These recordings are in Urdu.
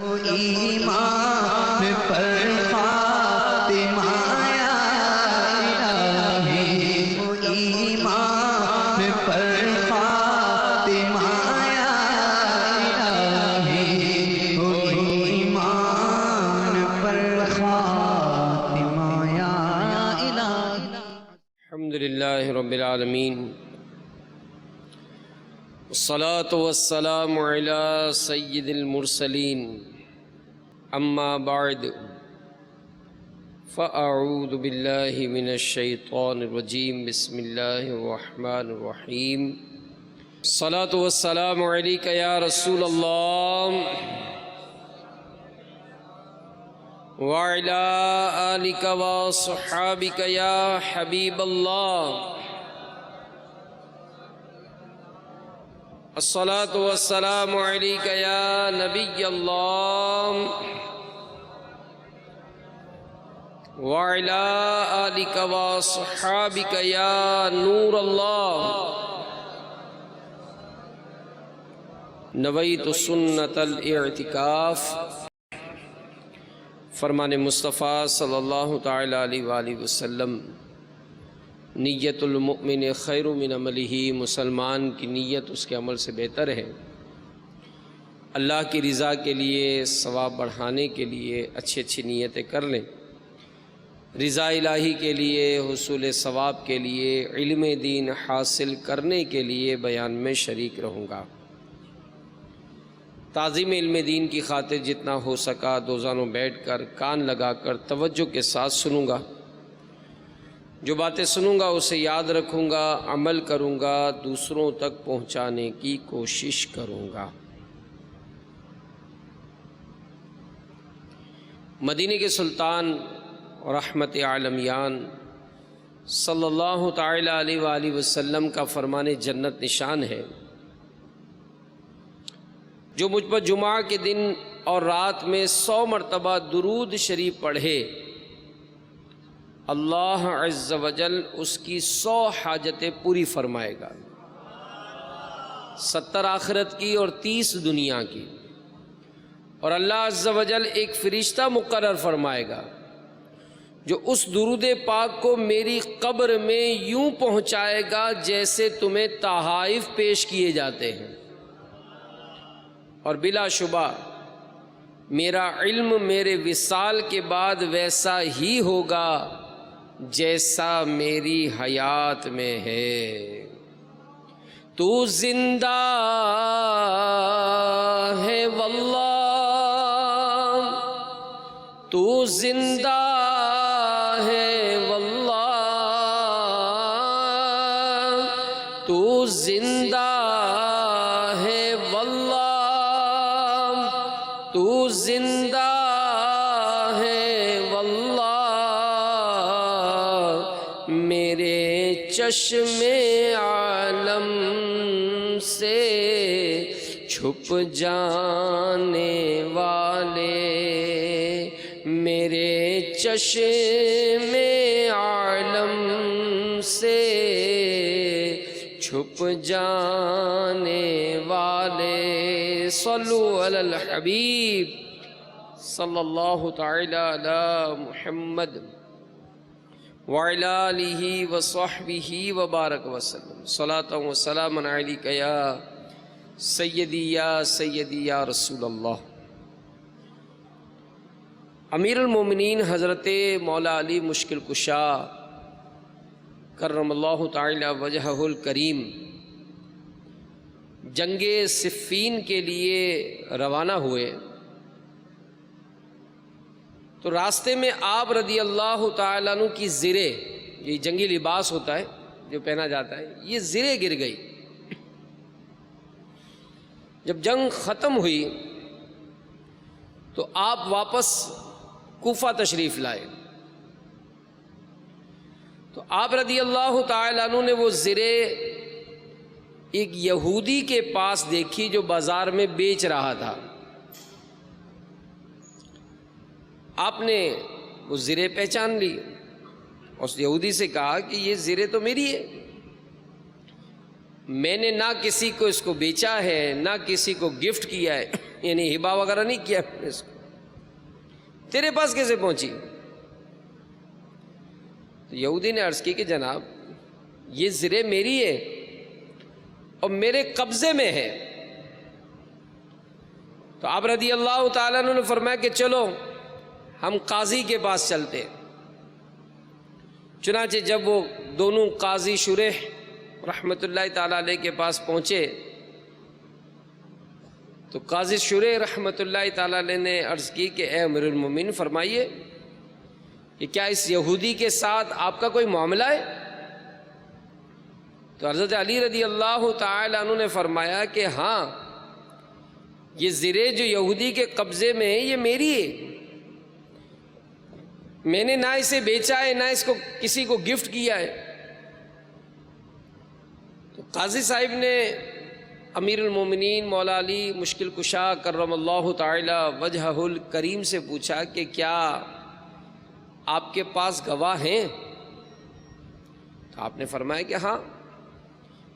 ایمان پر خاتمہ یا الہی، ایمان پر خاتمہ یا الہی، ایمان پر خاتمہ یا الہی۔ الحمدللہ رب العالمین، والصلاة والسلام علی سید المرسلین، اما بعد فاعوذ باللہ من الشیطان الرجیم، بسم اللہ الرحمن الرحیم۔ الصلاة والسلام علیک یا رسول اللہ وعلی آلک وصحابک یا حبیب اللہ۔ الصلاة والسلام علیک یا نبی اللہ وعلی آلک وصحابک یا نور اللہ۔ نویت سنت الاعتکاف، فرمان مصطفیٰ صلی اللہ تعالی علیہ وآلہ وسلم۔ نیت المؤمن خیر من عملہ، مسلمان کی نیت اس کے عمل سے بہتر ہے۔ اللہ کی رضا کے لیے، ثواب بڑھانے کے لیے اچھی اچھی نیتیں کر لیں۔ رضا الہی کے لیے، حصول ثواب کے لیے، علم دین حاصل کرنے کے لیے بیان میں شریک رہوں گا۔ تعظیم علم دین کی خاطر جتنا ہو سکا دوزانوں بیٹھ کر کان لگا کر توجہ کے ساتھ سنوں گا۔ جو باتیں سنوں گا اسے یاد رکھوں گا، عمل کروں گا، دوسروں تک پہنچانے کی کوشش کروں گا۔ مدینے کے سلطان رحمت عالمیان صلی اللہ تعالی علیہ وآلہ وسلم کا فرمان جنت نشان ہے، جو مجھ پر جمعہ کے دن اور رات میں 100 مرتبہ درود شریف پڑھے، اللہ عز و جل اس کی 100 حاجتیں پوری فرمائے گا، 70 آخرت کی اور 30 دنیا کی۔ اور اللہ عز و جل ایک فرشتہ مقرر فرمائے گا جو اس درود پاک کو میری قبر میں یوں پہنچائے گا جیسے تمہیں تحائف پیش کیے جاتے ہیں۔ اور بلا شبہ میرا علم میرے وصال کے بعد ویسا ہی ہوگا جیسا میری حیات میں ہے۔ تو زندہ ہے واللہ، تو زندہ ہے واللہ، تو زندہ ہے واللہ، تو زندہ ہے واللہ، میرے چشم عالم سے چھپ جانے والے، میرے چشم عالم سے چھپ جانے والے۔ صلو علی الحبیب صلی اللہ تعالی علی محمد وعلی آلہ وصحبہ وبارک وسلم۔ صلاۃ و سلام علیک یا سیدی یا رسول اللہ۔ امیر المومنین حضرت مولا علی مشکل کشا کرم اللہ تعالی وجہہ الکریم جنگ صفین کے لیے روانہ ہوئے تو راستے میں آپ رضی اللہ تعالیٰ عنہ کی زرے، یہ جنگی لباس ہوتا ہے جو پہنا جاتا ہے، یہ زرے گر گئی۔ جب جنگ ختم ہوئی تو آپ واپس کوفہ تشریف لائے، تو آپ رضی اللہ تعالیٰ عنہ نے وہ زرے ایک یہودی کے پاس دیکھی جو بازار میں بیچ رہا تھا۔ آپ نے وہ زرے پہچان لی، اس یہودی سے کہا کہ یہ زرے تو میری ہے، میں نے نہ کسی کو اس کو بیچا ہے، نہ کسی کو گفٹ کیا ہے، یعنی ہبا وغیرہ نہیں کیا میں نے اس کو، تیرے پاس کیسے پہنچی؟ تو یہودی نے عرض کی کہ جناب یہ زرے میری ہے اور میرے قبضے میں ہے۔ تو آپ رضی اللہ تعالیٰ عنہ نے فرمایا کہ چلو ہم قاضی کے پاس چلتے۔ چنانچہ جب وہ دونوں قاضی شریح رحمۃ اللہ تعالیٰ علیہ کے پاس پہنچے تو قاضی شریح رحمۃ اللہ تعالیٰ علیہ نے عرض کی کہ اے امیر المومنین فرمائیے کہ کیا اس یہودی کے ساتھ آپ کا کوئی معاملہ ہے؟ تو حضرت علی رضی اللہ تعالیٰ عنہ نے فرمایا کہ ہاں، یہ زرے جو یہودی کے قبضے میں ہے یہ میری ہے، میں نے نہ اسے بیچا ہے نہ اس کو کسی کو گفٹ کیا ہے۔ تو قاضی صاحب نے امیر المومنین مولا علی مشکل کشا کرم اللہ تعالی وجہہ الکریم سے پوچھا کہ کیا آپ کے پاس گواہ ہیں؟ تو آپ نے فرمایا کہ ہاں،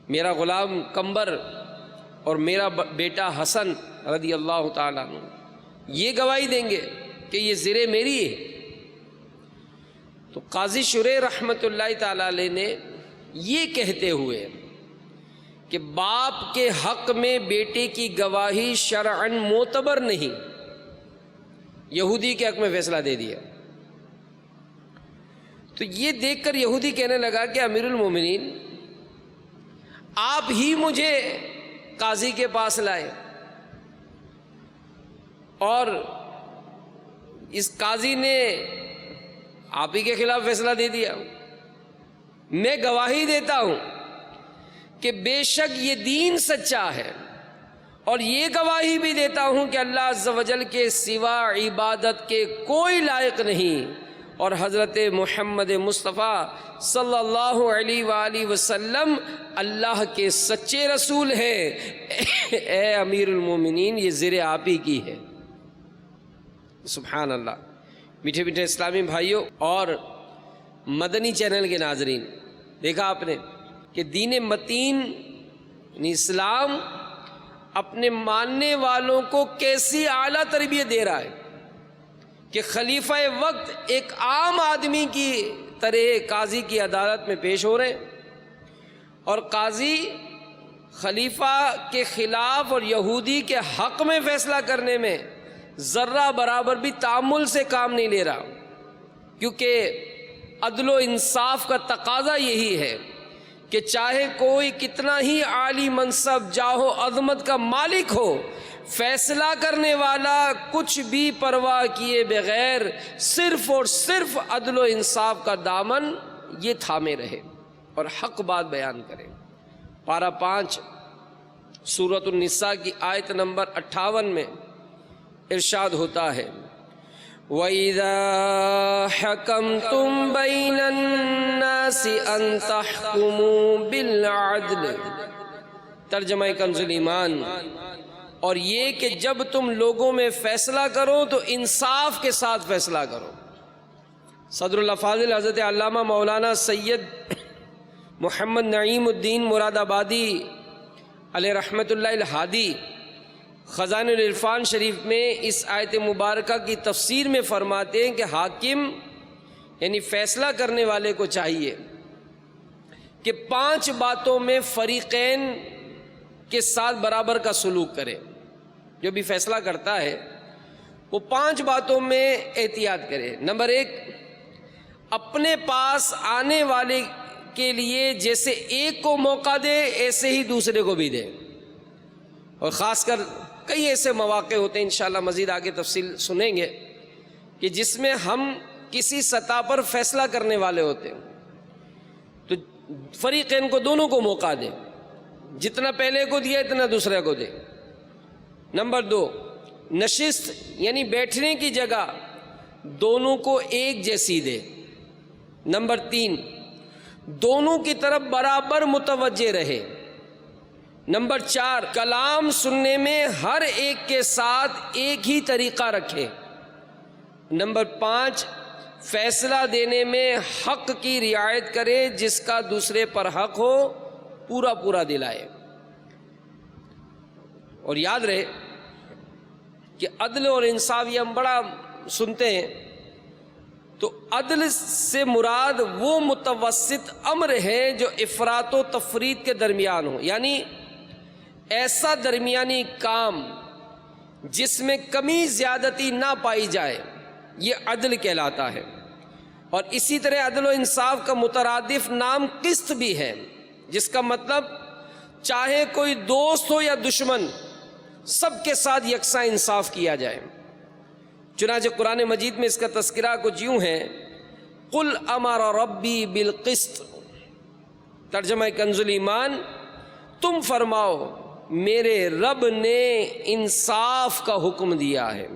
میرا غلام کمبر اور میرا بیٹا حسن رضی اللہ تعالیٰ عنہ یہ گواہی دیں گے کہ یہ زرے میری ہے۔ تو قاضی شریح رحمۃ اللہ تعالیٰ علیہ نے یہ کہتے ہوئے کہ باپ کے حق میں بیٹے کی گواہی شرعاً معتبر نہیں، یہودی کے حق میں فیصلہ دے دیا۔ تو یہ دیکھ کر یہودی کہنے لگا کہ امیر المومنین آپ ہی مجھے قاضی کے پاس لائے اور اس قاضی نے آپ ہی کے خلاف فیصلہ دے دیا۔ میں گواہی دیتا ہوں کہ بے شک یہ دین سچا ہے، اور یہ گواہی بھی دیتا ہوں کہ اللہ عز و جل کے سوا عبادت کے کوئی لائق نہیں، اور حضرت محمد مصطفیٰ صلی اللہ علیہ وآلہ وسلم اللہ کے سچے رسول ہیں۔ اے امیر المومنین یہ زر آپ ہی کی ہے۔ سبحان اللہ۔ میٹھے میٹھے اسلامی بھائیوں اور مدنی چینل کے ناظرین، دیکھا آپ نے کہ دین متین یعنی اسلام اپنے ماننے والوں کو کیسی اعلیٰ تربیت دے رہا ہے کہ خلیفہ وقت ایک عام آدمی کی طرح قاضی کی عدالت میں پیش ہو رہے ہیں، اور قاضی خلیفہ کے خلاف اور یہودی کے حق میں فیصلہ کرنے میں ذرہ برابر بھی تعامل سے کام نہیں لے رہا، کیونکہ عدل و انصاف کا تقاضا یہی ہے کہ چاہے کوئی کتنا ہی عالی منصب جاہ و عظمت کا مالک ہو، فیصلہ کرنے والا کچھ بھی پرواہ کیے بغیر صرف اور صرف عدل و انصاف کا دامن یہ تھامے رہے اور حق بات بیان کرے۔ پارہ 5 سورۃ النساء کی آیت نمبر 58 میں ارشاد ہوتا ہے وَإِذَا حَكَمْتُمْ بَيْنَ النَّاسِ أَن تَحْكُمُوا بِالْعَدْلِ، ترجمہ کنز ایمان، اور یہ کہ جب تم لوگوں میں فیصلہ کرو تو انصاف کے ساتھ فیصلہ کرو۔ صدر الافاضل حضرت علامہ مولانا سید محمد نعیم الدین مراد آبادی علیہ رحمۃ اللہ الہادی خزائن العرفان شریف میں اس آیت مبارکہ کی تفسیر میں فرماتے ہیں کہ حاکم یعنی فیصلہ کرنے والے کو چاہیے کہ 5 باتوں میں فریقین کے ساتھ برابر کا سلوک کرے۔ جو بھی فیصلہ کرتا ہے وہ 5 باتوں میں احتیاط کرے۔ نمبر 1، اپنے پاس آنے والے کے لیے جیسے ایک کو موقع دے ایسے ہی دوسرے کو بھی دے، اور خاص کر کئی ایسے مواقع ہوتے ہیں انشاءاللہ مزید آگے تفصیل سنیں گے کہ جس میں ہم کسی سطح پر فیصلہ کرنے والے ہوتے ہیں تو فریقین کو دونوں کو موقع دیں، جتنا پہلے کو دیا اتنا دوسرے کو دے۔ نمبر 2، نشست یعنی بیٹھنے کی جگہ دونوں کو ایک جیسی دے۔ نمبر 3، دونوں کی طرف برابر متوجہ رہے۔ نمبر 4، کلام سننے میں ہر ایک کے ساتھ ایک ہی طریقہ رکھے۔ نمبر 5، فیصلہ دینے میں حق کی رعایت کرے، جس کا دوسرے پر حق ہو پورا دلائے۔ اور یاد رہے کہ عدل اور انصاف یہ ہم بڑا سنتے ہیں، تو عدل سے مراد وہ متوسط امر ہے جو افراط و تفریط کے درمیان ہو، یعنی ایسا درمیانی کام جس میں کمی زیادتی نہ پائی جائے، یہ عدل کہلاتا ہے۔ اور اسی طرح عدل و انصاف کا مترادف نام قسط بھی ہے، جس کا مطلب چاہے کوئی دوست ہو یا دشمن، سب کے ساتھ یکساں انصاف کیا جائے۔ چنانچہ قرآن مجید میں اس کا تذکرہ کچھ یوں ہے، قل امر ربی بالقسط، ترجمہ کنز ایمان، تم فرماؤ میرے رب نے انصاف کا حکم دیا ہے۔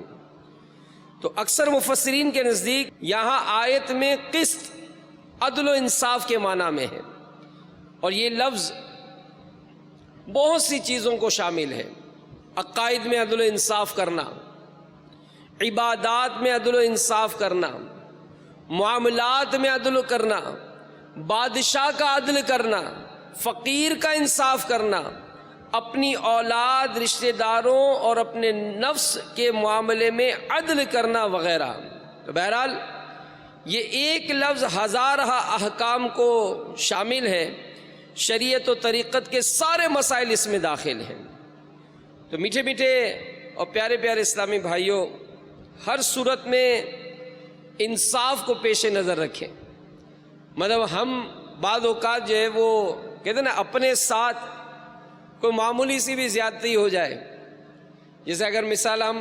تو اکثر مفسرین کے نزدیک یہاں آیت میں قسط عدل و انصاف کے معنی میں ہے، اور یہ لفظ بہت سی چیزوں کو شامل ہے۔ عقائد میں عدل و انصاف کرنا، عبادات میں عدل و انصاف کرنا، معاملات میں عدل کرنا، بادشاہ کا عدل کرنا، فقیر کا انصاف کرنا، اپنی اولاد، رشتہ داروں اور اپنے نفس کے معاملے میں عدل کرنا وغیرہ۔ تو بہرحال یہ ایک لفظ ہزارہ احکام کو شامل ہے، شریعت و طریقت کے سارے مسائل اس میں داخل ہیں۔ تو میٹھے میٹھے اور پیارے پیارے اسلامی بھائیوں، ہر صورت میں انصاف کو پیش نظر رکھیں۔ مطلب ہم بعض اوقات جو ہے وہ کہتے ہیں نا، اپنے ساتھ کوئی معمولی سی بھی زیادتی ہو جائے، جیسے اگر مثال ہم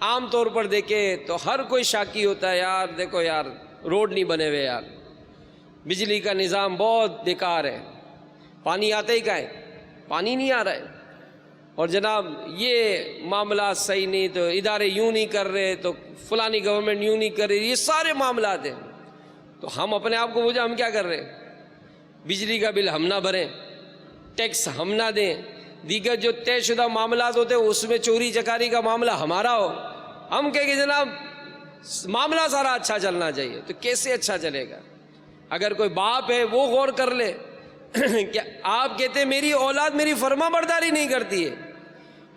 عام طور پر دیکھیں تو ہر کوئی شاکی ہوتا ہے، یار دیکھو یار روڈ نہیں بنے ہوئے، یار بجلی کا نظام بہت بیکار ہے، پانی آتا ہی کہاں ہے، پانی نہیں آ رہا ہے، اور جناب یہ معاملات صحیح نہیں، تو ادارے یوں نہیں کر رہے، تو فلانی گورنمنٹ یوں نہیں کر رہی، یہ سارے معاملات ہیں۔ تو ہم اپنے آپ کو بوجھا ہم کیا کر رہے ہیں؟ بجلی کا بل ہم نہ بھریں، ٹیکس ہم نہ دیں، دیگر جو طے شدہ معاملات ہوتے ہیں اس میں چوری چکاری کا معاملہ ہمارا ہو، ہم کہیں کہ جناب معاملہ سارا اچھا چلنا چاہیے۔ تو کیسے اچھا چلے گا؟ اگر کوئی باپ ہے وہ غور کر لے کہ آپ کہتے ہیں میری اولاد میری فرما برداری نہیں کرتی ہے،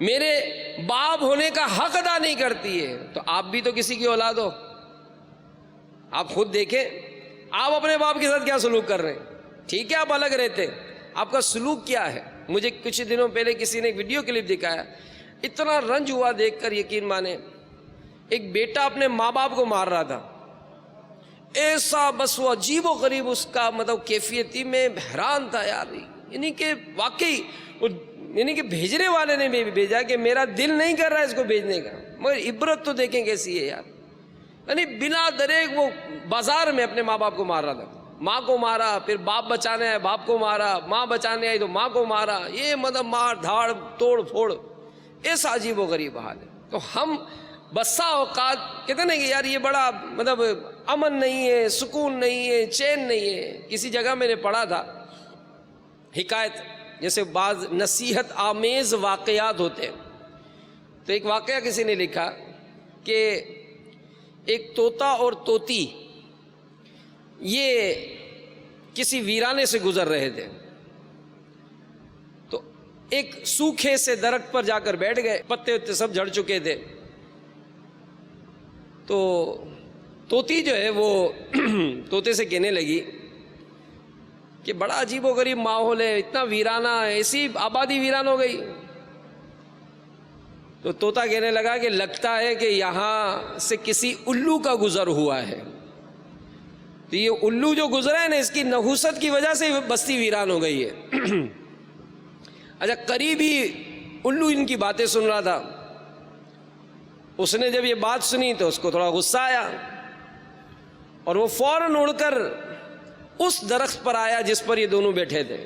میرے باپ ہونے کا حق ادا نہیں کرتی ہے، تو آپ بھی تو کسی کی اولاد ہو۔ آپ خود دیکھیں آپ اپنے باپ کے ساتھ کیا سلوک کر رہے ہیں۔ ٹھیک ہے آپ الگ رہتے، آپ کا سلوک کیا ہے؟ مجھے کچھ دنوں پہلے کسی نے ایک ویڈیو کلپ دکھایا، اتنا رنج ہوا دیکھ کر، یقین مانے ایک بیٹا اپنے ماں باپ کو مار رہا تھا، ایسا بس وہ عجیب و غریب اس کا مطلب کیفیت تھی، میں حیران تھا یار، یعنی کہ واقعی یعنی کہ بھیجنے والے نے بھی بھیجا کہ میرا دل نہیں کر رہا ہے اس کو بھیجنے کا، مگر عبرت تو دیکھیں کیسی ہے یار، یعنی بنا دریغ وہ بازار میں اپنے ماں باپ کو مار رہا تھا، ماں کو مارا، پھر باپ بچانے آئے باپ کو مارا، ماں بچانے آئی تو ماں کو مارا، یہ مطلب مار دھاڑ توڑ پھوڑ، ایسا عجیب و غریب حال ہے۔ تو ہم بسا اوقات کہتے ہیں نا کہ یار یہ بڑا مطلب امن نہیں ہے، سکون نہیں ہے، چین نہیں ہے۔ کسی جگہ میں نے پڑھا تھا حکایت، جیسے بعض نصیحت آمیز واقعات ہوتے ہیں، تو ایک واقعہ کسی نے لکھا کہ ایک طوطا اور طوطی یہ کسی ویرانے سے گزر رہے تھے، تو ایک سوکھے سے درخت پر جا کر بیٹھ گئے، پتے وتے سب جھڑ چکے تھے، تو طوطی جو ہے وہ طوطے سے کہنے لگی کہ بڑا عجیب و غریب ماحول ہے، اتنا ویرانہ، ایسی آبادی ویران ہو گئی۔ تو طوطا کہنے لگا کہ لگتا ہے کہ یہاں سے کسی الو کا گزر ہوا ہے، تو یہ الو جو گزرا ہے نا، اس کی نحوست کی وجہ سے بستی ویران ہو گئی ہے۔ اچھا قریب ہی الو ان کی باتیں سن رہا تھا، اس نے جب یہ بات سنی تو اس کو تھوڑا غصہ آیا، اور وہ فوراً اڑ کر اس درخت پر آیا جس پر یہ دونوں بیٹھے تھے،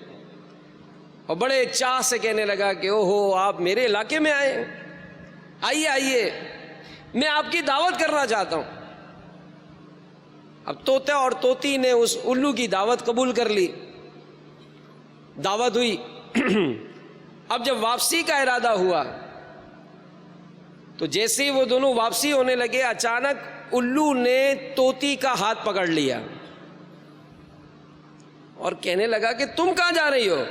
اور بڑے چاہ سے کہنے لگا کہ اوہو آپ میرے علاقے میں آئے، آئیے آئیے، میں آپ کی دعوت کرنا چاہتا ہوں۔ اب طوطا اور طوطی نے اس الو کی دعوت قبول کر لی، دعوت ہوئی۔ اب جب واپسی کا ارادہ ہوا تو جیسے ہی وہ دونوں واپسی ہونے لگے، اچانک الو نے طوطی کا ہاتھ پکڑ لیا اور کہنے لگا کہ تم کہاں جا رہی ہو؟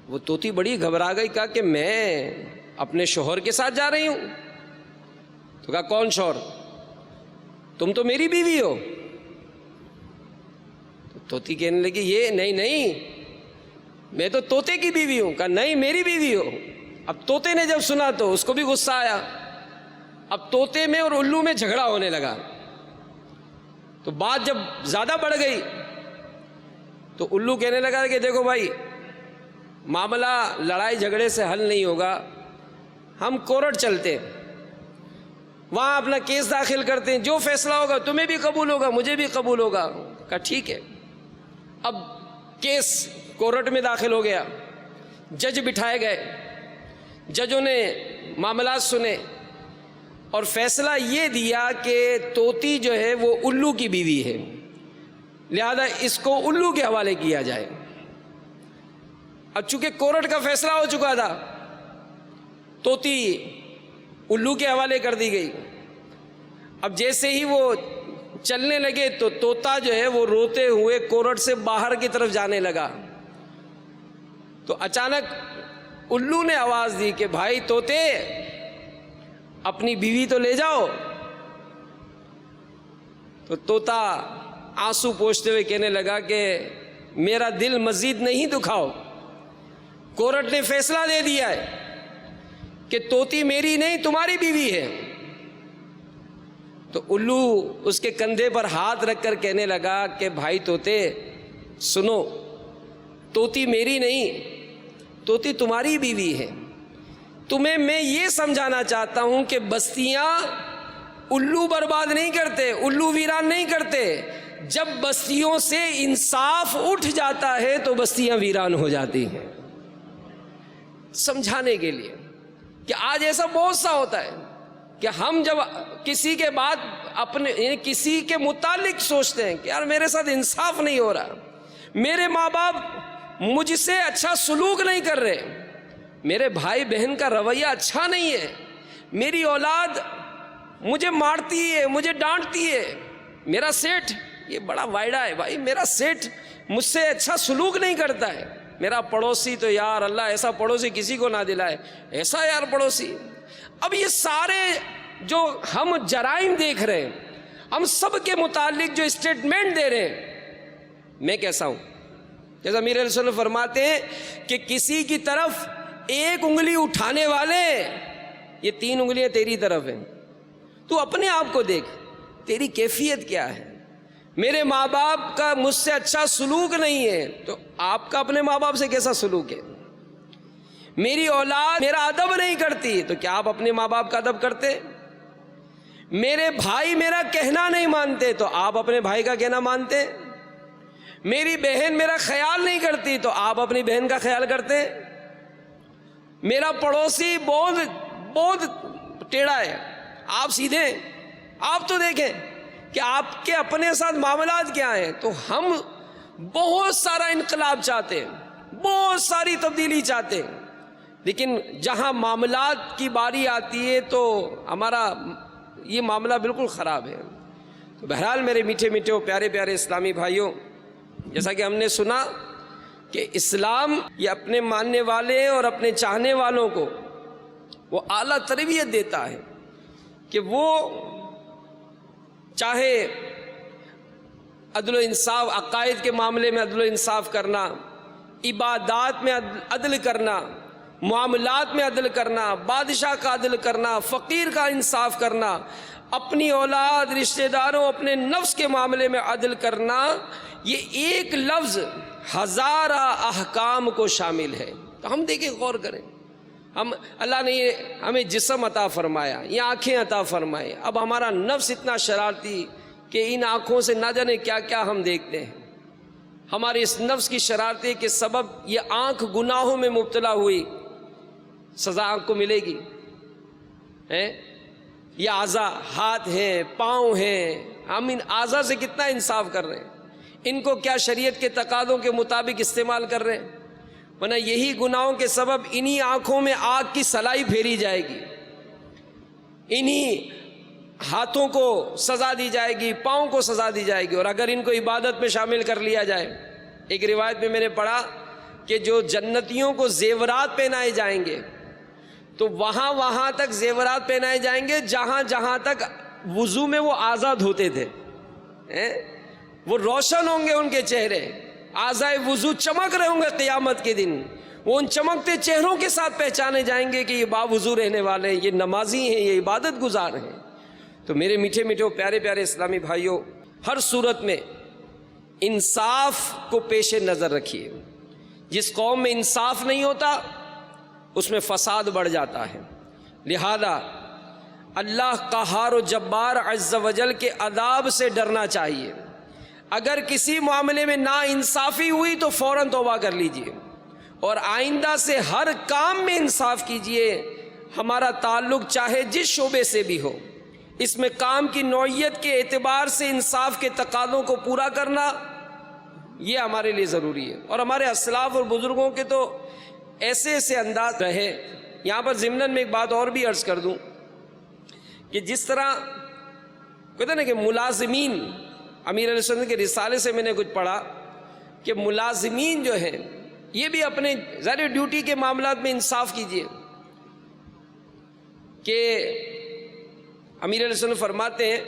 وہ طوطی بڑی گھبرا گئی، کہا کہ میں اپنے شوہر کے ساتھ جا رہی ہوں. تو کہا کون شوہر؟ تم تو میری بیوی ہو. تو طوطی کہنے لگی یہ نہیں میں تو طوطے کی بیوی ہوں. کہا نہیں میری بیوی ہو. اب طوطے نے جب سنا تو اس کو بھی غصہ آیا. اب طوطے میں اور الو میں جھگڑا ہونے لگا. تو بات جب زیادہ بڑھ گئی تو الو کہنے لگا کہ دیکھو بھائی معاملہ لڑائی جھگڑے سے حل نہیں ہوگا, ہم کورٹ چلتے ہیں, وہاں اپنا کیس داخل کرتے ہیں, جو فیصلہ ہوگا تمہیں بھی قبول ہوگا مجھے بھی قبول ہوگا. کہا ٹھیک ہے. اب کیس کورٹ میں داخل ہو گیا, جج بٹھائے گئے, ججوں نے معاملات سنے اور فیصلہ یہ دیا کہ طوطی جو ہے وہ الو کی بیوی ہے, لہذا اس کو الو کے حوالے کیا جائے. اب چونکہ کورٹ کا فیصلہ ہو چکا تھا, طوطی الو کے حوالے کر دی گئی. اب جیسے ہی وہ چلنے لگے تو طوطا جو ہے وہ روتے ہوئے کورٹ سے باہر کی طرف جانے لگا. تو اچانک الو نے آواز دی کہ بھائی طوطے اپنی بیوی تو لے جاؤ. تو طوطا آنسو پوچھتے ہوئے کہنے لگا کہ میرا دل مزید نہیں دکھاؤ, کورٹ نے فیصلہ دے دیا ہے کہ طوطی میری نہیں تمہاری بیوی ہے. تو الو اس کے کندھے پر ہاتھ رکھ کر کہنے لگا کہ بھائی طوطے سنو, طوطی میری نہیں طوطی تمہاری بیوی ہے. تمہیں میں یہ سمجھانا چاہتا ہوں کہ بستیاں الو برباد نہیں کرتے, الو ویران نہیں کرتے. جب بستیوں سے انصاف اٹھ جاتا ہے تو بستیاں ویران ہو جاتی ہیں. سمجھانے کے لیے کہ آج ایسا بہت سا ہوتا ہے کہ ہم جب کسی کے بعد اپنے یعنی کسی کے متعلق سوچتے ہیں کہ یار میرے ساتھ انصاف نہیں ہو رہا, میرے ماں باپ مجھ سے اچھا سلوک نہیں کر رہے, میرے بھائی بہن کا رویہ اچھا نہیں ہے, میری اولاد مجھے مارتی ہے مجھے ڈانٹتی ہے, میرا سیٹ یہ بڑا وائڈا ہے بھائی, میرا سیٹ مجھ سے اچھا سلوک نہیں کرتا ہے, میرا پڑوسی تو یار اللہ ایسا پڑوسی کسی کو نہ دلائے, ایسا یار پڑوسی. اب یہ سارے جو ہم جرائم دیکھ رہے ہیں, ہم سب کے متعلق جو اسٹیٹمنٹ دے رہے ہیں, میں کیسا ہوں؟ جیسا امیر علیہ السلام فرماتے ہیں کہ کسی کی طرف ایک انگلی اٹھانے والے یہ 3 انگلیاں تیری طرف ہیں, تو اپنے آپ کو دیکھ تیری کیفیت کیا ہے. میرے ماں باپ کا مجھ سے اچھا سلوک نہیں ہے تو آپ کا اپنے ماں باپ سے کیسا سلوک ہے. میری اولاد میرا ادب نہیں کرتی تو کیا آپ اپنے ماں باپ کا ادب کرتے. میرے بھائی میرا کہنا نہیں مانتے تو آپ اپنے بھائی کا کہنا مانتے. میری بہن میرا خیال نہیں کرتی تو آپ اپنی بہن کا خیال کرتے. میرا پڑوسی بہت ٹیڑھا ہے, آپ سیدھے. آپ تو دیکھیں کہ آپ کے اپنے ساتھ معاملات کیا ہیں. تو ہم بہت سارا انقلاب چاہتے ہیں, بہت ساری تبدیلی چاہتے ہیں, لیکن جہاں معاملات کی باری آتی ہے تو ہمارا یہ معاملہ بالکل خراب ہے. تو بہرحال میرے میٹھے میٹھے اور پیارے پیارے اسلامی بھائیوں, جیسا کہ ہم نے سنا کہ اسلام یہ اپنے ماننے والے اور اپنے چاہنے والوں کو وہ اعلیٰ تربیت دیتا ہے کہ وہ چاہے عدل و انصاف, عقائد کے معاملے میں عدل و انصاف کرنا, عبادات میں عدل کرنا, معاملات میں عدل کرنا, بادشاہ کا عدل کرنا, فقیر کا انصاف کرنا, اپنی اولاد رشتہ داروں اپنے نفس کے معاملے میں عدل کرنا, یہ ایک لفظ ہزارہ احکام کو شامل ہے. تو ہم دیکھیں غور کریں, ہم اللہ نے ہمیں جسم عطا فرمایا, یہ آنکھیں عطا فرمائے. اب ہمارا نفس اتنا شرارتی کہ ان آنکھوں سے نہ جانے کیا کیا ہم دیکھتے ہیں. ہمارے اس نفس کی شرارتی کے سبب یہ آنکھ گناہوں میں مبتلا ہوئی, سزا آنکھ کو ملے گی. یہ اعضاء ہاتھ ہیں پاؤں ہیں, ہم ان اعضاء سے کتنا انصاف کر رہے ہیں, ان کو کیا شریعت کے تقاضوں کے مطابق استعمال کر رہے ہیں. ورنہ یہی گناہوں کے سبب انہی آنکھوں میں آگ کی سلائی پھیری جائے گی, انہی ہاتھوں کو سزا دی جائے گی, پاؤں کو سزا دی جائے گی. اور اگر ان کو عبادت میں شامل کر لیا جائے, ایک روایت میں نے پڑھا کہ جو جنتیوں کو زیورات پہنائے جائیں گے تو وہاں تک زیورات پہنائے جائیں گے جہاں تک وضو میں وہ آزاد ہوتے تھے، وہ روشن ہوں گے ان کے چہرے، اعضائے وضو چمک رہے ہوں گے قیامت کے دن، وہ ان چمکتے چہروں کے ساتھ پہچانے جائیں گے کہ یہ باوضو رہنے والے ہیں، یہ نمازی ہیں، یہ عبادت گزار ہیں۔ تو میرے میٹھے میٹھے پیارے پیارے اسلامی بھائیوں، ہر صورت میں انصاف کو پیش نظر رکھیے۔ جس قوم میں انصاف نہیں ہوتا اس میں فساد بڑھ جاتا ہے، لہذا اللہ قہار و جبار عز و جل کے عذاب سے ڈرنا چاہیے۔ اگر کسی معاملے میں نا انصافی ہوئی تو فوراً توبہ کر لیجئے اور آئندہ سے ہر کام میں انصاف کیجئے۔ ہمارا تعلق چاہے جس شعبے سے بھی ہو، اس میں کام کی نوعیت کے اعتبار سے انصاف کے تقاضوں کو پورا کرنا یہ ہمارے لیے ضروری ہے۔ اور ہمارے اسلاف اور بزرگوں کے تو ایسے ایسے انداز رہے۔ یہاں پر ضمناً میں ایک بات اور بھی عرض کر دوں کہ جس طرح کہتے ہیں نا کہ ملازمین، امیر علیہ السلام کے رسالے سے میں نے کچھ پڑھا کہ ملازمین جو ہیں یہ بھی اپنے ظاہر ڈیوٹی کے معاملات میں انصاف کیجیے۔ کہ امیر علیہ السلام فرماتے ہیں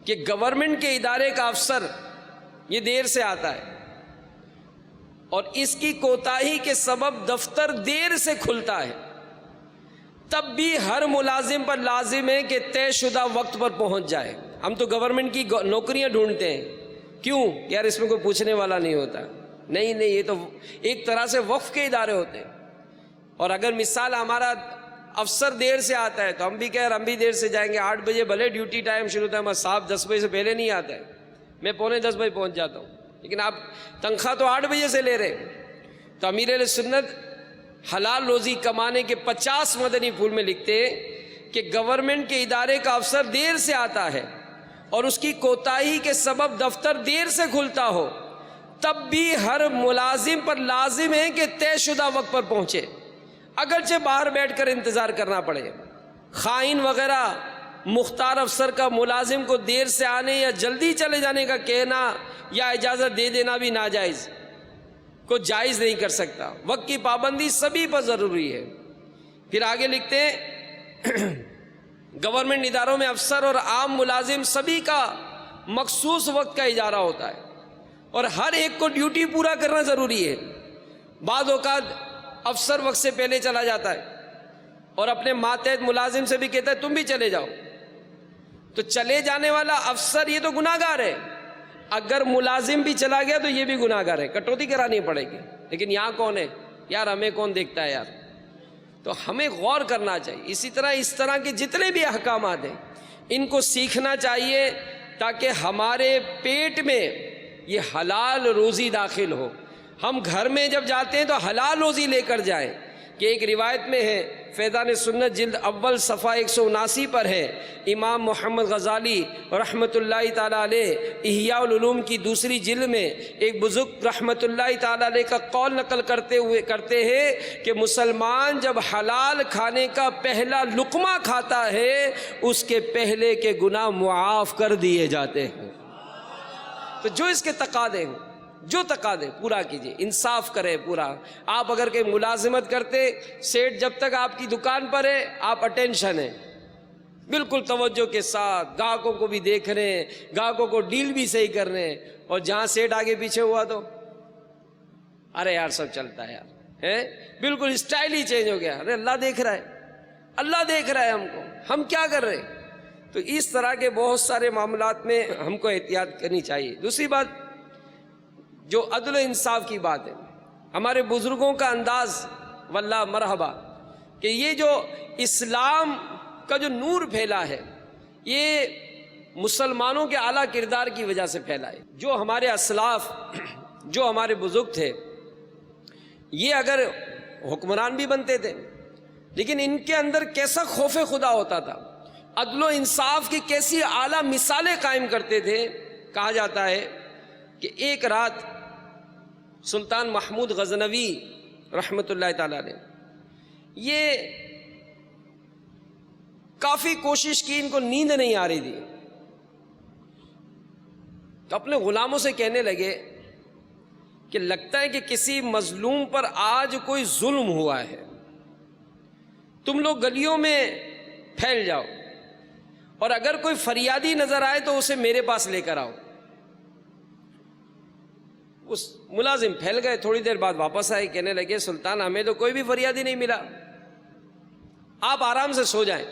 کہ گورنمنٹ کے ادارے کا افسر یہ دیر سے آتا ہے اور اس کی کوتاہی کے سبب دفتر دیر سے کھلتا ہے، تب بھی ہر ملازم پر لازم ہے کہ طے شدہ وقت پر پہنچ جائے۔ ہم تو گورنمنٹ کی نوکریاں ڈھونڈتے ہیں، کیوں یار اس میں کوئی پوچھنے والا نہیں ہوتا؟ نہیں، یہ تو ایک طرح سے وقف کے ادارے ہوتے ہیں۔ اور اگر مثال ہمارا افسر دیر سے آتا ہے تو ہم بھی ہم بھی دیر سے جائیں گے۔ 8 بجے بھلے ڈیوٹی ٹائم شروع ہوتا ہے، میں صاحب 10 بجے سے پہلے نہیں آتا ہے، میں 9:45 بجے پہنچ جاتا ہوں، لیکن آپ تنخواہ تو 8 بجے سے لے رہے۔ تو امیر علیہ سنت حلال روزی کمانے کے 50 مدنی پھول میں لکھتے ہیں کہ گورنمنٹ کے ادارے کا افسر دیر سے آتا ہے اور اس کی کوتاہی کے سبب دفتر دیر سے کھلتا ہو، تب بھی ہر ملازم پر لازم ہے کہ طے شدہ وقت پر پہنچے، اگرچہ باہر بیٹھ کر انتظار کرنا پڑے۔ خائن وغیرہ مختار افسر کا ملازم کو دیر سے آنے یا جلدی چلے جانے کا کہنا یا اجازت دے دینا بھی ناجائز کو جائز نہیں کر سکتا۔ وقت کی پابندی سبھی پر ضروری ہے۔ پھر آگے لکھتے ہیں گورنمنٹ اداروں میں افسر اور عام ملازم سبھی کا مخصوص وقت کا اجارہ ہوتا ہے اور ہر ایک کو ڈیوٹی پورا کرنا ضروری ہے۔ بعض اوقات افسر وقت سے پہلے چلا جاتا ہے اور اپنے ماتحت ملازم سے بھی کہتا ہے تم بھی چلے جاؤ، تو چلے جانے والا افسر یہ تو گناہ گار ہے، اگر ملازم بھی چلا گیا تو یہ بھی گناہ گار ہے، کٹوتی کرانی پڑے گی۔ لیکن یہاں کون ہے یار، ہمیں کون دیکھتا ہے یار؟ تو ہمیں غور کرنا چاہیے۔ اسی طرح اس طرح کے جتنے بھی احکامات ہیں ان کو سیکھنا چاہیے تاکہ ہمارے پیٹ میں یہ حلال روزی داخل ہو۔ ہم گھر میں جب جاتے ہیں تو حلال روزی لے کر جائیں، کہ ایک روایت میں ہے فیضان سنت جلد اول صفحہ 179 پر ہے، امام محمد غزالی رحمۃ اللہ تعالیٰ علیہ احیاء العلوم کی دوسری جلد میں ایک بزرگ رحمۃ اللہ تعالیٰ علیہ کا قول نقل کرتے ہیں کہ مسلمان جب حلال کھانے کا پہلا لقمہ کھاتا ہے اس کے پہلے کے گناہ معاف کر دیے جاتے ہیں۔ تو جو اس کے تقاضے ہیں، جو تقاضے پورا کیجئے، انصاف کرے پورا۔ آپ اگر کہ ملازمت کرتے، سیٹ جب تک آپ کی دکان پر ہے آپ اٹینشن ہے، بالکل توجہ کے ساتھ گاہکوں کو بھی دیکھ رہے ہیں، گاہکوں کو ڈیل بھی صحیح کر رہے ہیں، اور جہاں سیٹ آگے پیچھے ہوا تو ارے یار سب چلتا ہے یار، بالکل اسٹائل ہی چینج ہو گیا۔ ارے اللہ دیکھ رہا ہے، اللہ دیکھ رہا ہے ہم کو، ہم کیا کر رہے ہیں؟ تو اس طرح کے بہت سارے معاملات میں ہم کو احتیاط کرنی چاہیے۔ دوسری بات جو عدل و انصاف کی بات ہے، ہمارے بزرگوں کا انداز واللہ مرحبا کہ یہ جو اسلام کا جو نور پھیلا ہے یہ مسلمانوں کے اعلیٰ کردار کی وجہ سے پھیلا ہے۔ جو ہمارے اسلاف، جو ہمارے بزرگ تھے، یہ اگر حکمران بھی بنتے تھے لیکن ان کے اندر کیسا خوف خدا ہوتا تھا، عدل و انصاف کی کیسی اعلیٰ مثالیں قائم کرتے تھے۔ کہا جاتا ہے کہ ایک رات سلطان محمود غزنوی رحمۃ اللہ تعالیٰ نے یہ کافی کوشش کی، ان کو نیند نہیں آ رہی تھی، تو اپنے غلاموں سے کہنے لگے کہ لگتا ہے کہ کسی مظلوم پر آج کوئی ظلم ہوا ہے، تم لوگ گلیوں میں پھیل جاؤ اور اگر کوئی فریادی نظر آئے تو اسے میرے پاس لے کر آؤ۔ اس ملازم پھیل گئے، تھوڑی دیر بعد واپس آئے، کہنے لگے سلطان ہمیں تو کوئی بھی فریادی نہیں ملا، آپ آرام سے سو جائیں۔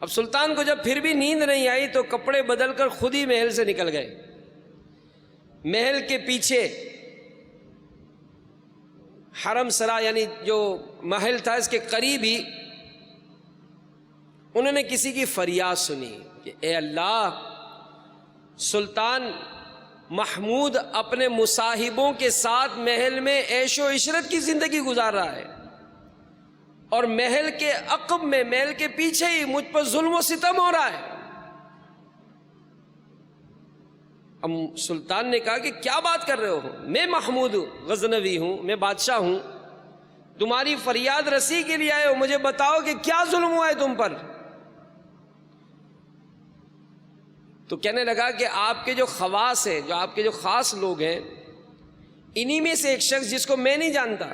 اب سلطان کو جب پھر بھی نیند نہیں آئی تو کپڑے بدل کر خود ہی محل سے نکل گئے۔ محل کے پیچھے حرم سرا یعنی جو محل تھا اس کے قریب ہی انہوں نے کسی کی فریاد سنی کہ اے اللہ، سلطان محمود اپنے مصاحبوں کے ساتھ محل میں عیش و عشرت کی زندگی گزار رہا ہے اور محل کے عقب میں، محل کے پیچھے ہی مجھ پر ظلم و ستم ہو رہا ہے۔ اب سلطان نے کہا کہ کیا بات کر رہے ہو، میں محمود غزنوی ہوں، میں بادشاہ ہوں، تمہاری فریاد رسی کے لیے آئے ہو، مجھے بتاؤ کہ کیا ظلم ہوا ہے تم پر۔ تو کہنے لگا کہ آپ کے جو خواص ہیں، جو آپ کے جو خاص لوگ ہیں، انہی میں سے ایک شخص جس کو میں نہیں جانتا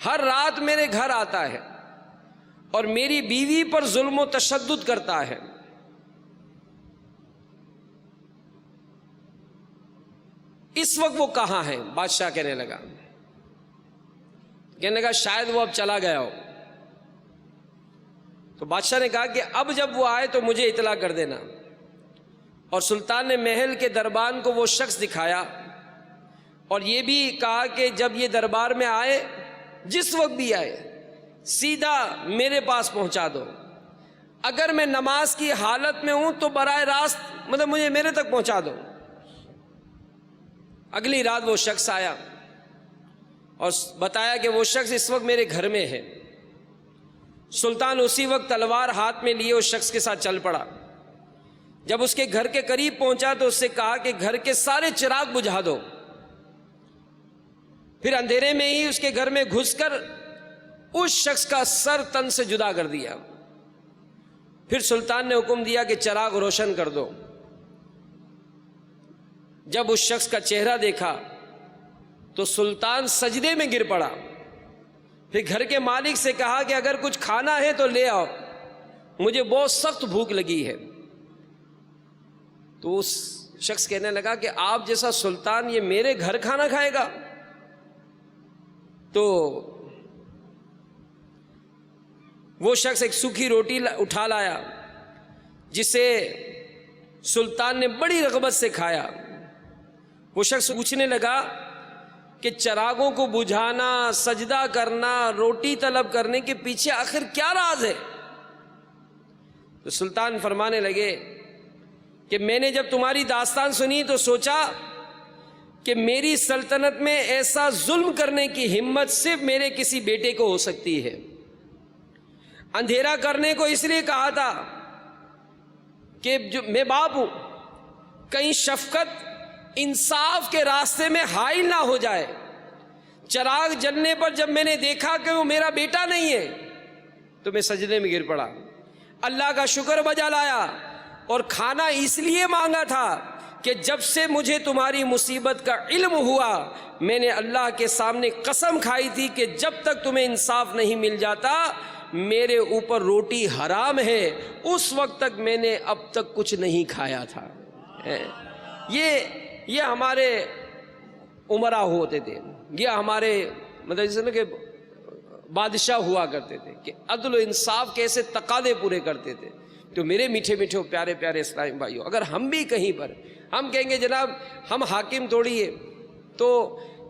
ہر رات میرے گھر آتا ہے اور میری بیوی پر ظلم و تشدد کرتا ہے۔ اس وقت وہ کہاں ہے؟ بادشاہ کہنے لگا شاید وہ اب چلا گیا ہو۔ تو بادشاہ نے کہا کہ اب جب وہ آئے تو مجھے اطلاع کر دینا۔ اور سلطان نے محل کے دربان کو وہ شخص دکھایا اور یہ بھی کہا کہ جب یہ دربار میں آئے، جس وقت بھی آئے، سیدھا میرے پاس پہنچا دو، اگر میں نماز کی حالت میں ہوں تو براہ راست مجھے میرے تک پہنچا دو۔ اگلی رات وہ شخص آیا اور بتایا کہ وہ شخص اس وقت میرے گھر میں ہے۔ سلطان اسی وقت تلوار ہاتھ میں لیے اس شخص کے ساتھ چل پڑا۔ جب اس کے گھر کے قریب پہنچا تو اس سے کہا کہ گھر کے سارے چراغ بجھا دو۔ پھر اندھیرے میں ہی اس کے گھر میں گھس کر اس شخص کا سر تن سے جدا کر دیا۔ پھر سلطان نے حکم دیا کہ چراغ روشن کر دو۔ جب اس شخص کا چہرہ دیکھا تو سلطان سجدے میں گر پڑا۔ پھر گھر کے مالک سے کہا کہ اگر کچھ کھانا ہے تو لے آؤ، مجھے بہت سخت بھوک لگی ہے۔ تو اس شخص کہنے لگا کہ آپ جیسا سلطان یہ میرے گھر کھانا کھائے گا؟ تو وہ شخص ایک سوکھی روٹی اٹھا لایا جسے سلطان نے بڑی رغبت سے کھایا۔ وہ شخص پوچھنے لگا کہ چراغوں کو بجھانا، سجدہ کرنا، روٹی طلب کرنے کے پیچھے آخر کیا راز ہے؟ تو سلطان فرمانے لگے کہ میں نے جب تمہاری داستان سنی تو سوچا کہ میری سلطنت میں ایسا ظلم کرنے کی ہمت صرف میرے کسی بیٹے کو ہو سکتی ہے۔ اندھیرا کرنے کو اس لیے کہا تھا کہ جو میں باپ ہوں، کہیں شفقت انصاف کے راستے میں حائل نہ ہو جائے۔ چراغ جلنے پر جب میں نے دیکھا کہ وہ میرا بیٹا نہیں ہے تو میں سجدے میں گر پڑا، اللہ کا شکر بجا لایا اور کھانا اس لیے مانگا تھا کہ جب سے مجھے تمہاری مصیبت کا علم ہوا میں نے اللہ کے سامنے قسم کھائی تھی کہ جب تک تمہیں انصاف نہیں مل جاتا میرے اوپر روٹی حرام ہے، اس وقت تک میں نے اب تک کچھ نہیں کھایا تھا۔ یہ ہمارے عمرا ہوتے تھے، یہ ہمارے مطلب کہ بادشاہ ہوا کرتے تھے کہ عدل و انصاف کیسے تقاضے پورے کرتے تھے۔ تو میرے میٹھے میٹھے پیارے پیارے اسلامی بھائیوں، اگر ہم بھی کہیں پر ہم کہیں گے جناب ہم حاکم توڑیے، تو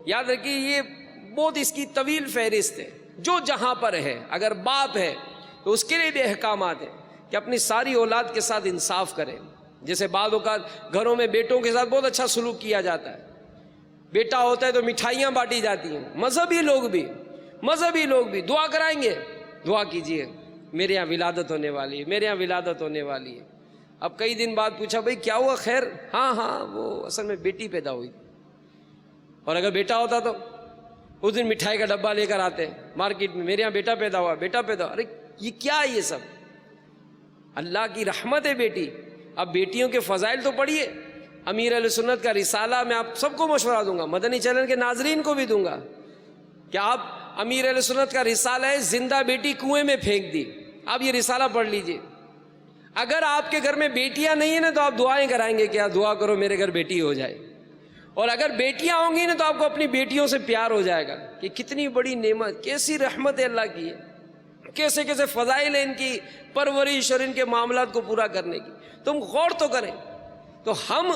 یاد رکھیے یہ بہت اس کی طویل فہرست ہے۔ جو جہاں پر ہے، اگر باپ ہے تو اس کے لیے بھی احکامات ہیں کہ اپنی ساری اولاد کے ساتھ انصاف کرے۔ جیسے بعض اوقات گھروں میں بیٹوں کے ساتھ بہت اچھا سلوک کیا جاتا ہے، بیٹا ہوتا ہے تو مٹھائیاں بانٹی جاتی ہیں۔ مذہبی لوگ بھی دعا کرائیں گے، دعا کیجئے میرے یہاں ولادت ہونے والی ہے، میرے یہاں ولادت ہونے والی ہے۔ اب کئی دن بعد پوچھا بھائی کیا ہوا؟ خیر، ہاں وہ اصل میں بیٹی پیدا ہوئی، اور اگر بیٹا ہوتا تو اس دن مٹھائی کا ڈبہ لے کر آتے مارکیٹ میں، میرے یہاں بیٹا پیدا ہوا، بیٹا پیدا ہوا۔ ارے یہ کیا ہے؟ یہ سب اللہ کی رحمت ہے بیٹی۔ اب بیٹیوں کے فضائل تو پڑھیے، امیر اہل سنت کا رسالہ میں آپ سب کو مشورہ دوں گا، مدنی چینل کے ناظرین کو بھی دوں گا کہ آپ امیر اہل سنت کا رسالہ ہے زندہ بیٹی کنویں میں پھینک دی، آپ یہ رسالہ پڑھ لیجئے۔ اگر آپ کے گھر میں بیٹیاں نہیں ہیں نا تو آپ دعائیں کرائیں گے کہ آپ دعا کرو میرے گھر بیٹی ہو جائے، اور اگر بیٹیاں ہوں گی نا تو آپ کو اپنی بیٹیوں سے پیار ہو جائے گا کہ کتنی بڑی نعمت، کیسی رحمت ہے اللہ کی ہے، کیسے کیسے فضائل ہیں ان کی پرورش اور ان کے معاملات کو پورا کرنے کی۔ تم غور تو کریں، تو ہم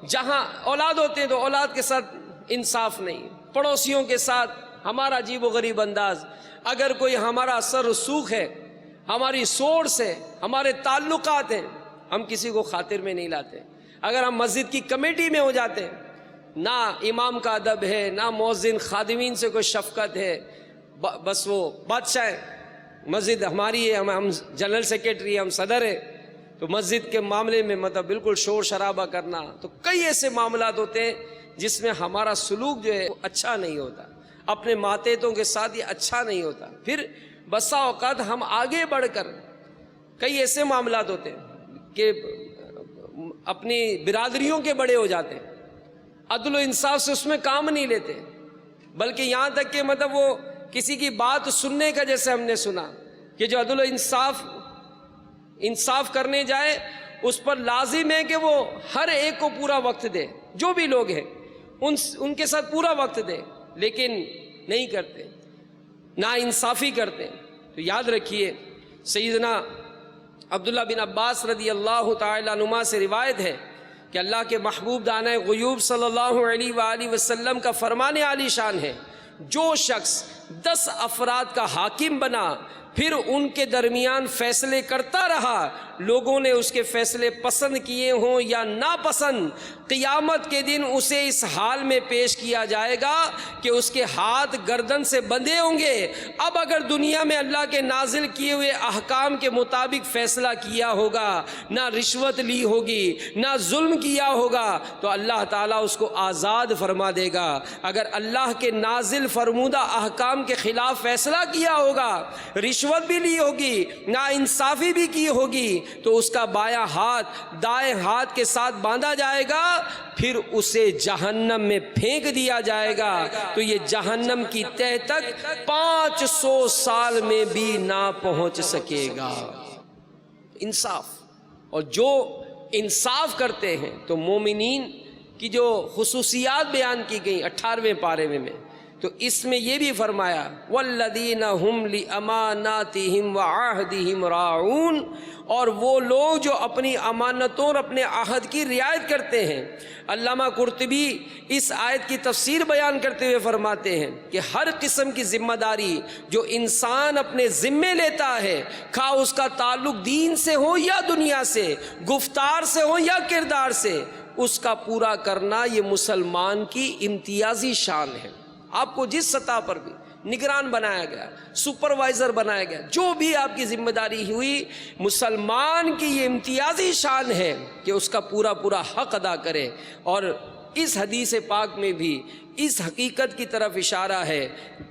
جہاں اولاد ہوتے ہیں تو اولاد کے ساتھ انصاف نہیں، پڑوسیوں کے ساتھ ہمارا عجیب و غریب انداز، اگر کوئی ہمارا اثر رسوخ ہے، ہماری سورس ہے، ہمارے تعلقات ہیں، ہم کسی کو خاطر میں نہیں لاتے۔ اگر ہم مسجد کی کمیٹی میں ہو جاتے ہیں، نہ امام کا ادب ہے، نہ مؤذن خادمین سے کوئی شفقت ہے، بس وہ بادشاہ ہے، مسجد ہماری ہے، ہم جنرل سیکریٹری، ہم صدر ہیں، تو مسجد کے معاملے میں مطلب بالکل شور شرابہ کرنا، تو کئی ایسے معاملات ہوتے ہیں جس میں ہمارا سلوک جو ہے اچھا نہیں ہوتا، اپنے ماتحتوں کے ساتھ یہ اچھا نہیں ہوتا۔ پھر بسا اوقات ہم آگے بڑھ کر کئی ایسے معاملات ہوتے ہیں کہ اپنی برادریوں کے بڑے ہو جاتے ہیں، عدل و انصاف سے اس میں کام نہیں لیتے، بلکہ یہاں تک کہ مطلب وہ کسی کی بات سننے کا، جیسے ہم نے سنا کہ جو عدل و انصاف کرنے جائے اس پر لازم ہے کہ وہ ہر ایک کو پورا وقت دے، جو بھی لوگ ہیں ان کے ساتھ پورا وقت دے، لیکن نہیں کرتے، نا انصافی کرتے۔ تو یاد رکھیے سیدنا عبداللہ بن عباس رضی اللہ تعالیٰ عنہما سے روایت ہے کہ اللہ کے محبوب دانہ غیوب صلی اللہ علیہ وآلہ وسلم کا فرمان عالی شان ہے، جو شخص 10 افراد کا حاکم بنا پھر ان کے درمیان فیصلے کرتا رہا، لوگوں نے اس کے فیصلے پسند کیے ہوں یا ناپسند، قیامت کے دن اسے اس حال میں پیش کیا جائے گا کہ اس کے ہاتھ گردن سے بندھے ہوں گے۔ اب اگر دنیا میں اللہ کے نازل کیے ہوئے احکام کے مطابق فیصلہ کیا ہوگا، نہ رشوت لی ہوگی، نہ ظلم کیا ہوگا، تو اللہ تعالیٰ اس کو آزاد فرما دے گا۔ اگر اللہ کے نازل فرمودہ احکام کے خلاف فیصلہ کیا ہوگا، رشوت بھی لی ہوگی، نا انصافی بھی کی ہوگی، تو اس کا بایاں ہاتھ دائیں ہاتھ کے ساتھ باندھا جائے گا، پھر اسے جہنم میں پھینک دیا جائے گا، تو یہ جہنم کی تہہ تک 500 سال میں بھی نہ پہنچ سکے گا۔ انصاف، اور جو انصاف کرتے ہیں تو مومنین کی جو خصوصیات بیان کی گئی 18ویں پارے میں تو اس میں یہ بھی فرمایا والذین ہم لاماناتہم وعہدہم راعون، اور وہ لوگ جو اپنی امانتوں اور اپنے عہد کی رعایت کرتے ہیں۔ علامہ قرطبی اس آیت کی تفسیر بیان کرتے ہوئے فرماتے ہیں کہ ہر قسم کی ذمہ داری جو انسان اپنے ذمے لیتا ہے، خواہ اس کا تعلق دین سے ہو یا دنیا سے، گفتار سے ہو یا کردار سے، اس کا پورا کرنا یہ مسلمان کی امتیازی شان ہے۔ آپ کو جس سطح پر بھی نگران بنایا گیا، سپروائزر بنایا گیا، جو بھی آپ کی ذمہ داری ہوئی، مسلمان کی یہ امتیازی شان ہے کہ اس کا پورا حق ادا کرے۔ اور اس حدیث پاک میں بھی اس حقیقت کی طرف اشارہ ہے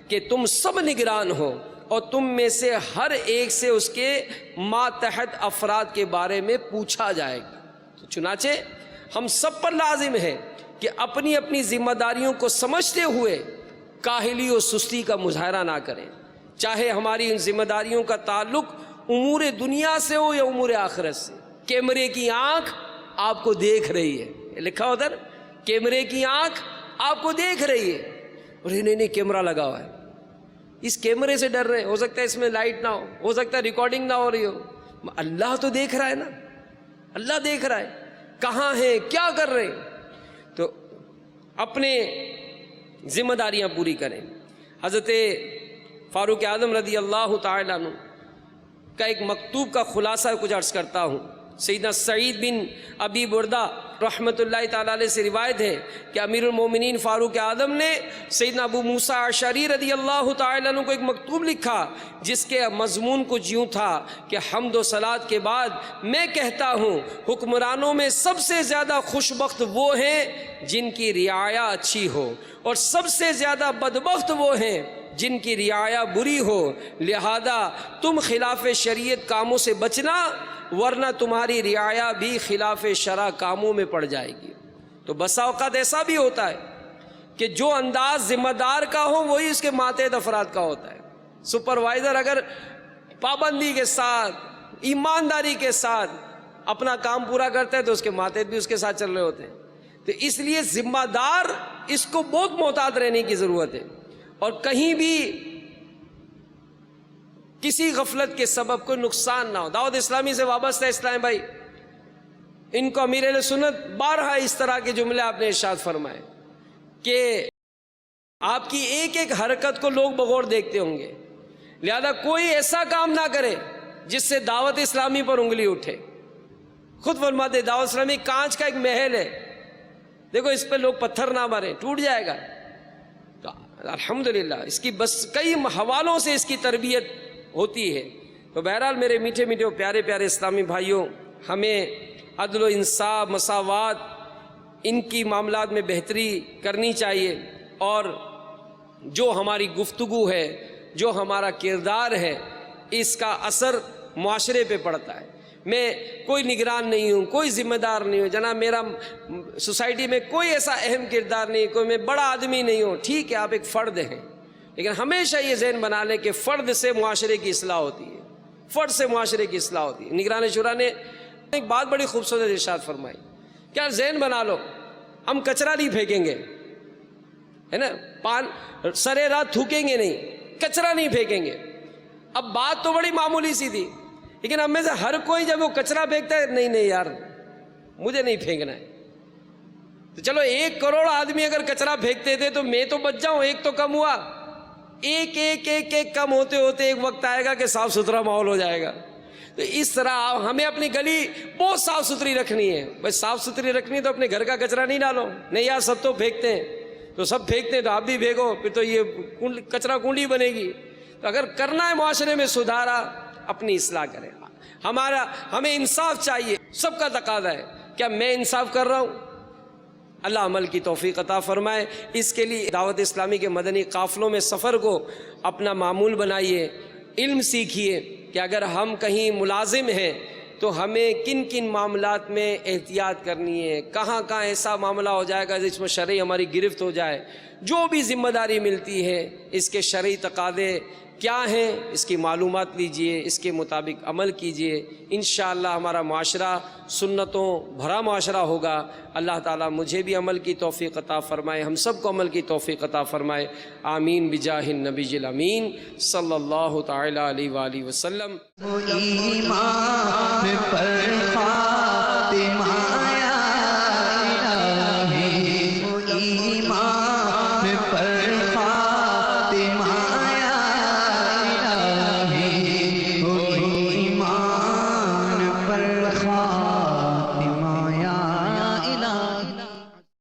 کہ تم سب نگران ہو اور تم میں سے ہر ایک سے اس کے ماتحت افراد کے بارے میں پوچھا جائے گا۔ تو چنانچہ ہم سب پر لازم ہے کہ اپنی اپنی ذمہ داریوں کو سمجھتے ہوئے کاہلی و سستی کا مظاہرہ نہ کریں، چاہے ہماری ان ذمہ داریوں کا تعلق امور دنیا سے ہو یا امور آخرت سے۔ کیمرے کی آنکھ آپ کو دیکھ رہی ہے، لکھا ادھر کیمرے کی آنکھ آپ کو دیکھ رہی ہے، اور نہیں کیمرہ لگا ہوا ہے، اس کیمرے سے ڈر رہے، ہو سکتا ہے اس میں لائٹ نہ ہو سکتا ہے ریکارڈنگ نہ ہو رہی ہو، اللہ تو دیکھ رہا ہے نا، اللہ دیکھ رہا ہے کہاں ہیں، کیا کر رہے ہیں۔ تو اپنے ذمہ داریاں پوری کریں۔ حضرت فاروق اعظم رضی اللہ تعالیٰ عنہ کا ایک مکتوب کا خلاصہ کچھ عرض کرتا ہوں۔ سیدنا سعید بن ابی بردہ رحمۃ اللہ تعالیٰ علیہ سے روایت ہے کہ امیر المومنین فاروق اعظم نے سیدنا ابو موسیٰ اشعری رضی اللہ تعالیٰ عنہ کو ایک مکتوب لکھا جس کے مضمون کچھ یوں تھا کہ حمد و صلات کے بعد میں کہتا ہوں حکمرانوں میں سب سے زیادہ خوش بخت وہ ہیں جن کی رعایا اچھی ہو، اور سب سے زیادہ بدبخت وہ ہیں جن کی رعایا بری ہو، لہذا تم خلاف شریعت کاموں سے بچنا ورنہ تمہاری رعایا بھی خلاف شرع کاموں میں پڑ جائے گی۔ تو بسا اوقات ایسا بھی ہوتا ہے کہ جو انداز ذمہ دار کا ہو وہی اس کے ماتحت افراد کا ہوتا ہے. سپروائزر اگر پابندی کے ساتھ ایمانداری کے ساتھ اپنا کام پورا کرتا ہے تو اس کے ماتحت بھی اس کے ساتھ چل رہے ہوتے ہیں. تو اس لیے ذمہ دار اس کو بہت محتاط رہنے کی ضرورت ہے, اور کہیں بھی کسی غفلت کے سبب کوئی نقصان نہ ہو. دعوت اسلامی سے وابستہ اسلام بھائی, ان کو امیر اہل سنت بارہا اس طرح کے جملے آپ نے ارشاد فرمائے کہ آپ کی ایک ایک حرکت کو لوگ بغور دیکھتے ہوں گے, لہذا کوئی ایسا کام نہ کرے جس سے دعوت اسلامی پر انگلی اٹھے. خود فرماتے دعوت اسلامی کانچ کا ایک محل ہے, دیکھو اس پہ لوگ پتھر نہ مارے ٹوٹ جائے گا. تو الحمدللہ اس کی بس کئی حوالوں سے اس کی تربیت ہوتی ہے. تو بہرحال میرے میٹھے میٹھے پیارے پیارے اسلامی بھائیوں, ہمیں عدل و انصاف, مساوات, ان کی معاملات میں بہتری کرنی چاہیے, اور جو ہماری گفتگو ہے, جو ہمارا کردار ہے, اس کا اثر معاشرے پہ پڑتا ہے. میں کوئی نگران نہیں ہوں, کوئی ذمہ دار نہیں ہوں جناب, میرا سوسائٹی میں کوئی ایسا اہم کردار نہیں, کوئی میں بڑا آدمی نہیں ہوں. ٹھیک ہے آپ ایک فرد ہیں, لیکن ہمیشہ یہ ذہن بنا لیں کہ فرد سے معاشرے کی اصلاح ہوتی ہے, فرد سے معاشرے کی اصلاح ہوتی ہے. نگران شورا نے ایک بات بڑی خوبصورت ارشاد فرمائی, کیا ذہن بنا لو ہم کچرا نہیں پھینکیں گے, ہے نا, سرے رات تھوکیں گے نہیں, کچرا نہیں پھینکیں گے. اب بات تو بڑی معمولی سی تھی, لیکن ہم میں سے ہر کوئی جب وہ کچرا پھینکتا ہے, نہیں نہیں یار مجھے نہیں پھینکنا ہے. تو چلو 1 کروڑ آدمی اگر کچرا پھینکتے تھے تو میں تو بچ جاؤں, ایک تو کم ہوا. ایک ایک ایک ایک کم ہوتے ہوتے ایک وقت آئے گا کہ صاف ستھرا ماحول ہو جائے گا. تو اس طرح ہمیں اپنی گلی بہت صاف ستھری رکھنی ہے. بس صاف ستھری رکھنی تو اپنے گھر کا کچرا نہیں ڈالو, نہیں یار سب تو پھینکتے ہیں, تو سب پھینکتے ہیں تو آپ بھی پھینکو, پھر تو یہ کچرا کنڈی بنے گی. تو اگر کرنا ہے معاشرے میں سدھارا, اپنی اصلاح کریں. ہمیں انصاف چاہیے, سب کا تقاضا ہے. کیا میں انصاف کر رہا ہوں؟ اللہ عمل کی توفیق عطا فرمائے. اس کے لیے دعوت اسلامی کے مدنی قافلوں میں سفر کو اپنا معمول بنائیے, علم سیکھیے کہ اگر ہم کہیں ملازم ہیں تو ہمیں کن کن معاملات میں احتیاط کرنی ہے, کہاں کہاں ایسا معاملہ ہو جائے گا جس میں شرعی ہماری گرفت ہو جائے. جو بھی ذمہ داری ملتی ہے اس کے شرعی تقاضے کیا ہیں, اس کی معلومات لیجئے, اس کے مطابق عمل کیجئے. انشاءاللہ ہمارا معاشرہ سنتوں بھرا معاشرہ ہوگا. اللہ تعالیٰ مجھے بھی عمل کی توفیق عطا فرمائے, ہم سب کو عمل کی توفیق عطا فرمائے. آمین بجاہ النبی الامین صلی اللہ تعالی علیہ وآلہ وسلم. ایمان پر خاتمہ